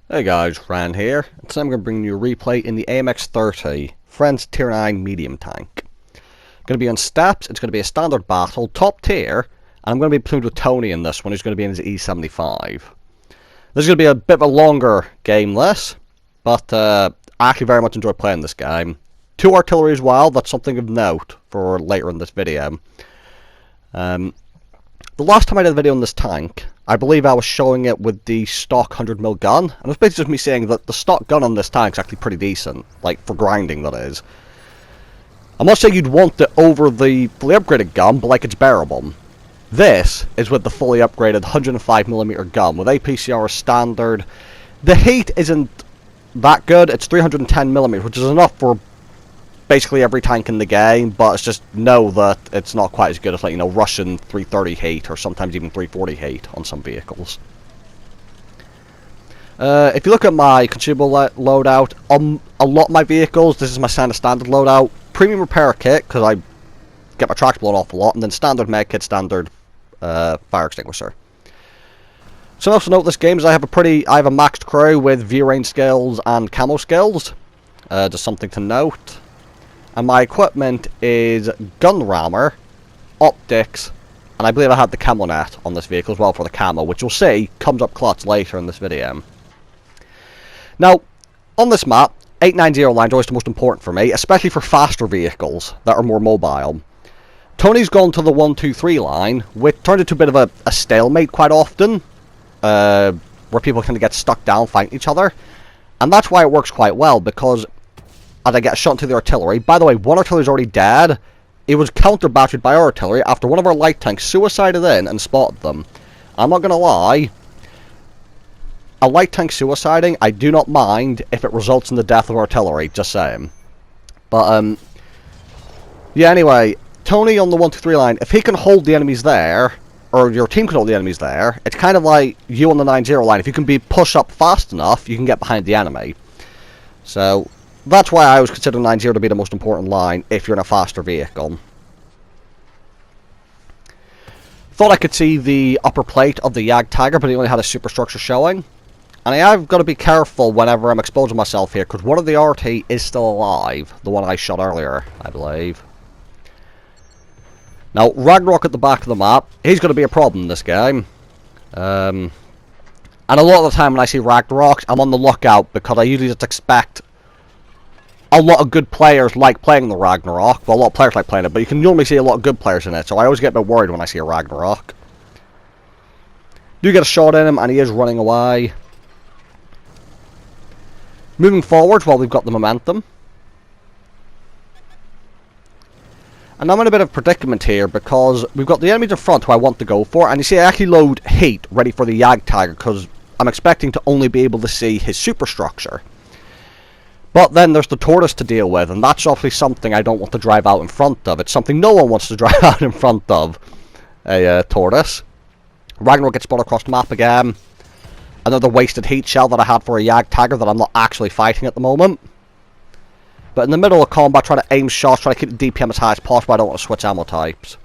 Hey guys, Ran here, and today I'm going to bring you a replay in the AMX-30 Friends Tier 9 Medium Tank. Going to be on steps, it's going to be a standard battle, top tier, and I'm going to be playing with Tony in this one, who's going to be in his E75. This is going to be a bit of a longer game this, but I actually very much enjoy playing this game. 2 artillery as well, that's something of note for later in this video. The last time I did a video on this tank, I believe I was showing it with the stock 100mm gun, and it was basically just me saying that the stock gun on this tank is actually pretty decent, like for grinding that is. I'm not saying you'd want it over the fully upgraded gun, but like it's bearable. This is with the fully upgraded 105mm gun, with APCR standard. The heat isn't that good, it's 310mm, which is enough for basically every tank in the game, but it's just know that it's not quite as good as, like, you know, Russian 330 heat, or sometimes even 340 heat on some vehicles. If you look at my consumable loadout, on a lot of my vehicles, this is my standard loadout. Premium repair kit, because I get my tracks blown off a lot, and then standard med kit, standard fire extinguisher. So also note this game is I have a maxed crew with view range skills and camo skills. Just something to note. And my equipment is gun rammer, optics, and I believe I have the camo net on this vehicle as well for the camo, which you'll see comes up clutch later in this video. Now, on this map, 890 line is always the most important for me, especially for faster vehicles that are more mobile. Tony's gone to the 123 line, which turned into a bit of a stalemate quite often, where people kind of get stuck down fighting each other. And that's why it works quite well, because as I get shot into the artillery. By the way, one artillery is already dead. It was counter-battered by our artillery after one of our light tanks suicided in and spotted them. I'm not going to lie, a light tank suiciding, I do not mind if it results in the death of artillery, just saying. But, yeah, anyway, Tony on the 123 line, if he can hold the enemies there, or your team can hold the enemies there, it's kind of like you on the 90 line. If you can be pushed up fast enough, you can get behind the enemy. So that's why I always consider 90 to be the most important line if you're in a faster vehicle. Thought I could see the upper plate of the Jagdtiger, but he only had a superstructure showing. And I have got to be careful whenever I'm exposing myself here, because one of the RT is still alive. The one I shot earlier, I believe. Now, Ragnarok at the back of the map, he's going to be a problem in this game. And a lot of the time when I see Ragnarok, I'm on the lookout, because I usually just expect a lot of good players like playing the Ragnarok. Well, a lot of players like playing it, but you can normally see a lot of good players in it, so I always get a bit worried when I see a Ragnarok. Do get a shot in him, and he is running away. Moving forward, while we've got the momentum. And I'm in a bit of a predicament here, because we've got the enemies in front who I want to go for, and you see I actually load heat ready for the Jagdtiger, because I'm expecting to only be able to see his superstructure. But then there's the Tortoise to deal with, and that's obviously something I don't want to drive out in front of. It's something no one wants to drive out in front of, a Tortoise. Ragnarok gets spotted across the map again. Another wasted heat shell that I had for a Jagdtiger that I'm not actually fighting at the moment. But in the middle of combat, trying to aim shots, trying to keep the DPM as high as possible. I don't want to switch ammo types.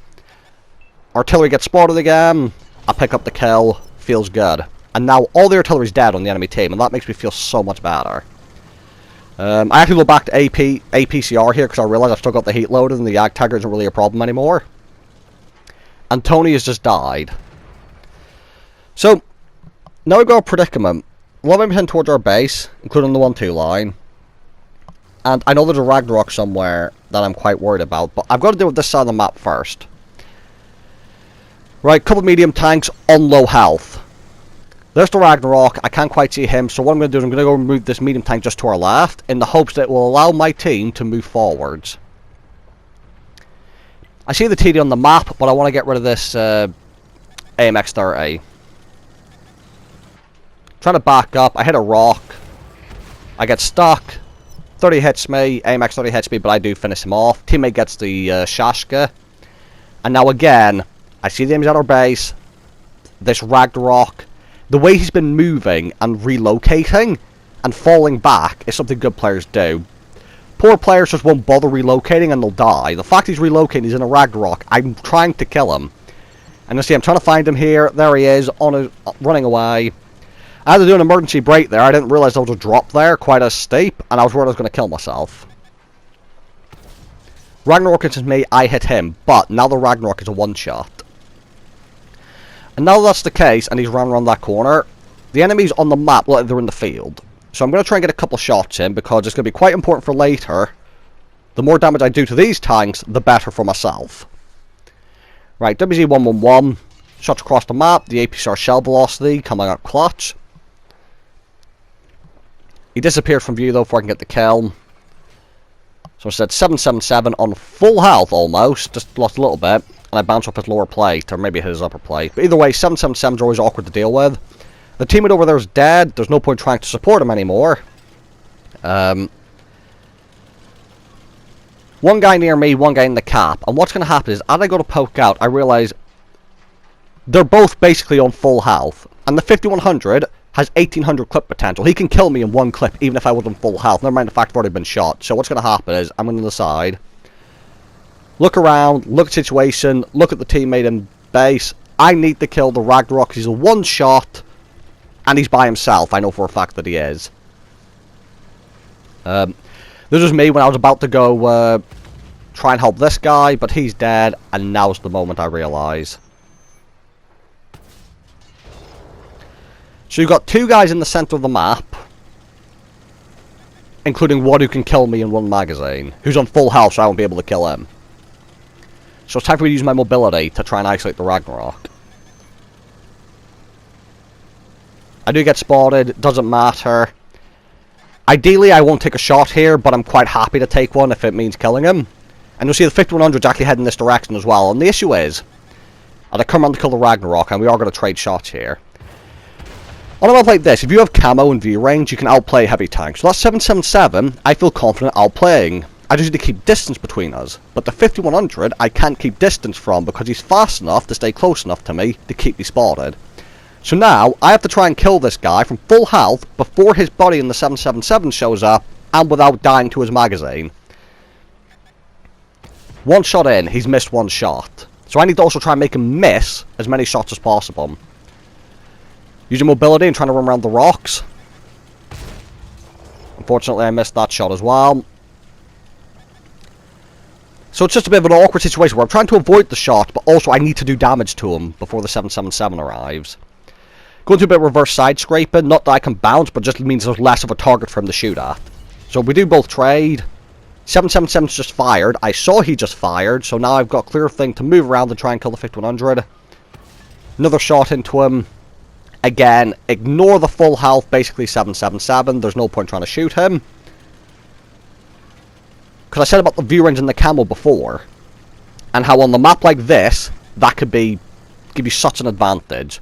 Artillery gets spotted again. I pick up the kill. Feels good. And now all the artillery's dead on the enemy team, and that makes me feel so much better. I actually go back to APCR here because I realize I've still got the heat loaded and the Jagdtiger isn't really a problem anymore. And Tony has just died. So, now we've got a predicament. A lot of them heading towards our base, including the 1-2 line. And I know there's a Ragnarok somewhere that I'm quite worried about, but I've got to deal with this side of the map first. Right, couple medium tanks on low health. There's the Ragnarok. I can't quite see him, so what I'm going to do is I'm going to go move this medium tank just to our left, in the hopes that it will allow my team to move forwards. I see the TD on the map, but I want to get rid of this AMX-30. Trying to back up. I hit a rock. I get stuck. 30 hits me. AMX-30 hits me, but I do finish him off. Teammate gets the Shashka. And now again, I see the enemies at our base. This Ragnarok. The way he's been moving and relocating and falling back is something good players do. Poor players just won't bother relocating and they'll die. The fact he's relocating, he's in a Ragnarok. I'm trying to kill him. And you see, I'm trying to find him here. There he is, running away. I had to do an emergency brake there. I didn't realise there was a drop there, quite as steep, and I was worried I was going to kill myself. Ragnarok is me, I hit him, but now the Ragnarok is a one-shot. And now that's the case, and he's run around that corner, the enemies on the map look like they're in the field. So I'm going to try and get a couple shots in, because it's going to be quite important for later. The more damage I do to these tanks, the better for myself. Right, WZ-111, shots across the map, the APCR shell velocity coming out clutch. He disappeared from view though before I can get the kill. So instead 777 on full health almost, just lost a little bit, and I bounce up his lower plate, or maybe his upper plate. But either way, 777s are always awkward to deal with. The teammate over there is dead, there's no point trying to support him anymore. One guy near me, one guy in the cap, and what's going to happen is, as I go to poke out, I realise they're both basically on full health, and the 5100 has 1800 clip potential. He can kill me in one clip, even if I was on full health. Never mind the fact I've already been shot. So what's going to happen is, I'm going to decide, look around, look at the situation, look at the teammate in base. I need to kill the Ragnarok. He's a one-shot, and he's by himself. I know for a fact that he is. This was me when I was about to go try and help this guy, but he's dead, and now's the moment I realise. So you've got two guys in the centre of the map, including one who can kill me in one magazine, who's on full health, so I won't be able to kill him. So it's time for me to use my mobility to try and isolate the Ragnarok. I do get spotted, doesn't matter. Ideally I won't take a shot here, but I'm quite happy to take one if it means killing him. And you'll see the 5100's actually heading this direction as well, and the issue is, as I come around to kill the Ragnarok, and we are going to trade shots here. On a map like this, if you have camo and view range, you can outplay heavy tanks. So that 777, I feel confident outplaying. I just need to keep distance between us. But the 5100, I can't keep distance from because he's fast enough to stay close enough to me to keep me spotted. So now, I have to try and kill this guy from full health before his body in the 777 shows up, and without dying to his magazine. One shot in, he's missed one shot. So I need to also try and make him miss as many shots as possible. Using mobility and trying to run around the rocks. Unfortunately, I missed that shot as well. So it's just a bit of an awkward situation where I'm trying to avoid the shot, but also I need to do damage to him before the 777 arrives. Going to a bit of reverse side scraping, not that I can bounce, but just means there's less of a target for him to shoot at. So we do both trade. 777's just fired. I saw he just fired, so now I've got a clear thing to move around and try and kill the 5100. Another shot into him. Again, ignore the full health, basically 777. There's no point trying to shoot him. Because I said about the view range and the camo before. And how on the map like this, that could give you such an advantage.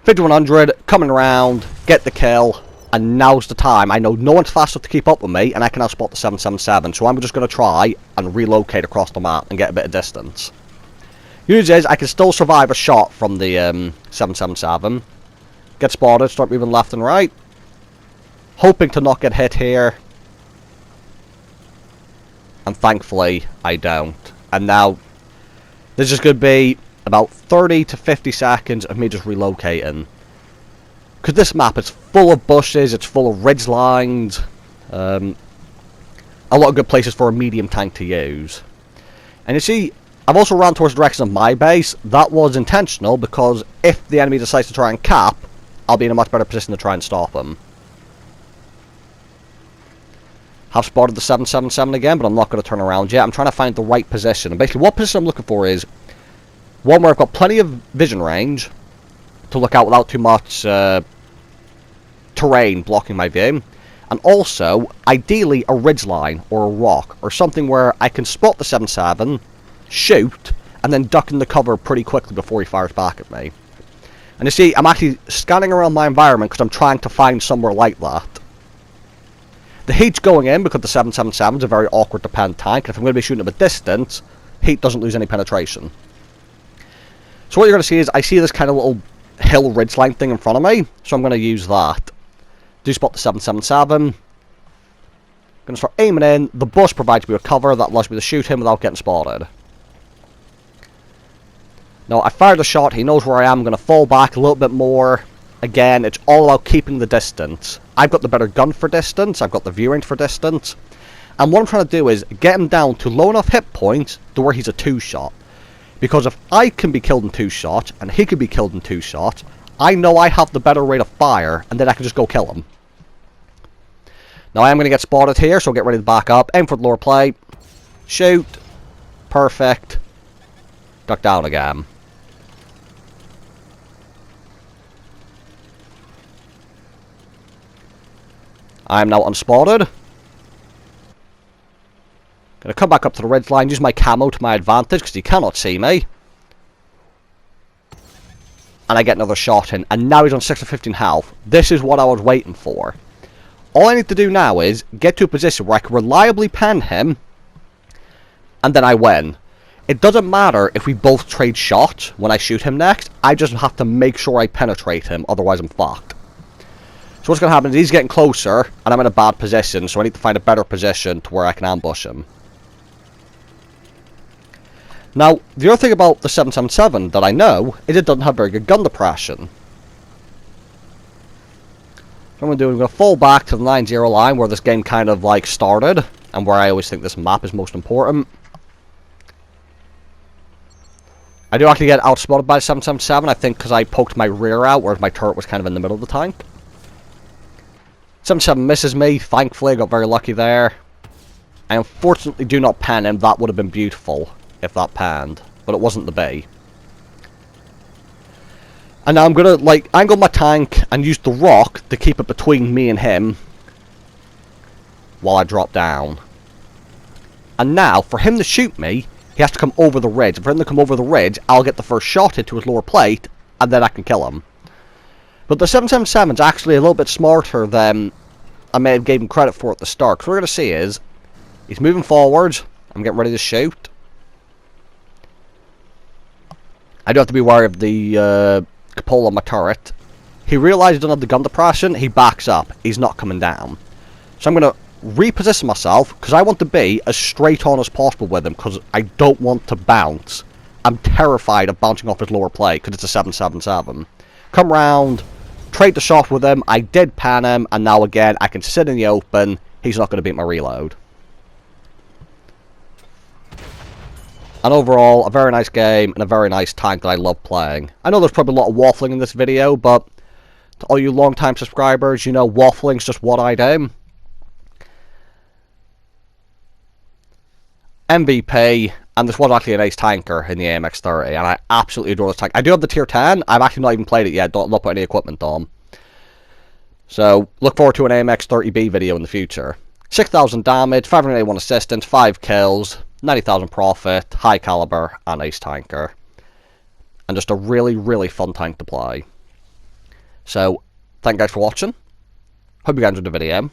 5100, coming around, get the kill. And now's the time. I know no one's fast enough to keep up with me, and I can outspot the 777. So I'm just going to try and relocate across the map and get a bit of distance. News is, I can still survive a shot from the 777. Get spotted, start moving left and right. Hoping to not get hit here. And thankfully, I don't. And now, this is going to be about 30 to 50 seconds of me just relocating. Because this map is full of bushes, it's full of ridge lines. A lot of good places for a medium tank to use. And you see, I've also ran towards the direction of my base. That was intentional because if the enemy decides to try and cap, I'll be in a much better position to try and stop him. Have spotted the 777 again, but I'm not going to turn around yet. I'm trying to find the right position. And basically what position I'm looking for is one where I've got plenty of vision range to look out without too much terrain blocking my view. And also, ideally, a ridgeline or a rock or something where I can spot the 777, shoot, and then duck in the cover pretty quickly before he fires back at me. And you see, I'm actually scanning around my environment because I'm trying to find somewhere like that. The heat's going in because the 777 is a very awkward to pen tank, and if I'm going to be shooting at a distance, heat doesn't lose any penetration. So what you're going to see is, I see this kind of little hill ridgeline thing in front of me, so I'm going to use that. Do spot the 777. Going to start aiming in. The bush provides me with cover that allows me to shoot him without getting spotted. Now, I fired a shot. He knows where I am. I'm going to fall back a little bit more. again, it's all about keeping the distance. I've got the better gun for distance, I've got the view range for distance, and what I'm trying to do is get him down to low enough hit points to where he's a 2-shot. Because if I can be killed in 2-shot, and he can be killed in 2-shot, I know I have the better rate of fire, and then I can just go kill him. Now I am going to get spotted here, so get ready to back up. Aim for the lower plate. Shoot. Perfect. Duck down again. I am now unspotted. Gonna come back up to the ridge line, use my camo to my advantage, because he cannot see me. And I get another shot in, and now he's on 6 to 15 health. This is what I was waiting for. All I need to do now is get to a position where I can reliably pen him, and then I win. It doesn't matter if we both trade shots when I shoot him next, I just have to make sure I penetrate him, otherwise I'm fucked. So what's going to happen is he's getting closer, and I'm in a bad position, so I need to find a better position to where I can ambush him. Now, the other thing about the 777 that I know is it doesn't have very good gun depression. What I'm going to fall back to the 9-0 line where this game kind of like started, and where I always think this map is most important. I do actually get outspotted by the 777, I think because I poked my rear out, whereas my turret was kind of in the middle of the tank. 777 misses me, thankfully I got very lucky there. I unfortunately do not pan him, that would have been beautiful if that panned, but it wasn't the bay. And now I'm gonna like angle my tank and use the rock to keep it between me and him while I drop down. And now for him to shoot me, he has to come over the ridge. For him to come over the ridge, I'll get the first shot into his lower plate, and then I can kill him. But the 777's actually a little bit smarter than I may have gave him credit for at the start. Because what we're gonna see is he's moving forwards. I'm getting ready to shoot. I do have to be wary of the cupola on my turret. He realizes he doesn't have the gun depression, he backs up. He's not coming down. So I'm going to reposition myself, because I want to be as straight on as possible with him, because I don't want to bounce. I'm terrified of bouncing off his lower plate, because it's a 777. Come round, trade the shot with him, I did pan him, and now again, I can sit in the open, he's not going to beat my reload. And overall, a very nice game, and a very nice tank that I love playing. I know there's probably a lot of waffling in this video, but to all you long-time subscribers, you know waffling's just what I do. MVP, and this was actually an ace tanker in the AMX-30, and I absolutely adore this tank. I do have the tier 10, I've actually not even played it yet, don't put any equipment on. So, look forward to an AMX-30B video in the future. 6,000 damage, 581 assistance, 5 kills, 90,000 profit, high caliber, and ace tanker. And just a really, really fun tank to play. So, thank you guys for watching. Hope you guys enjoyed the video. And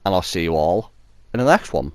I'll see you all in the next one.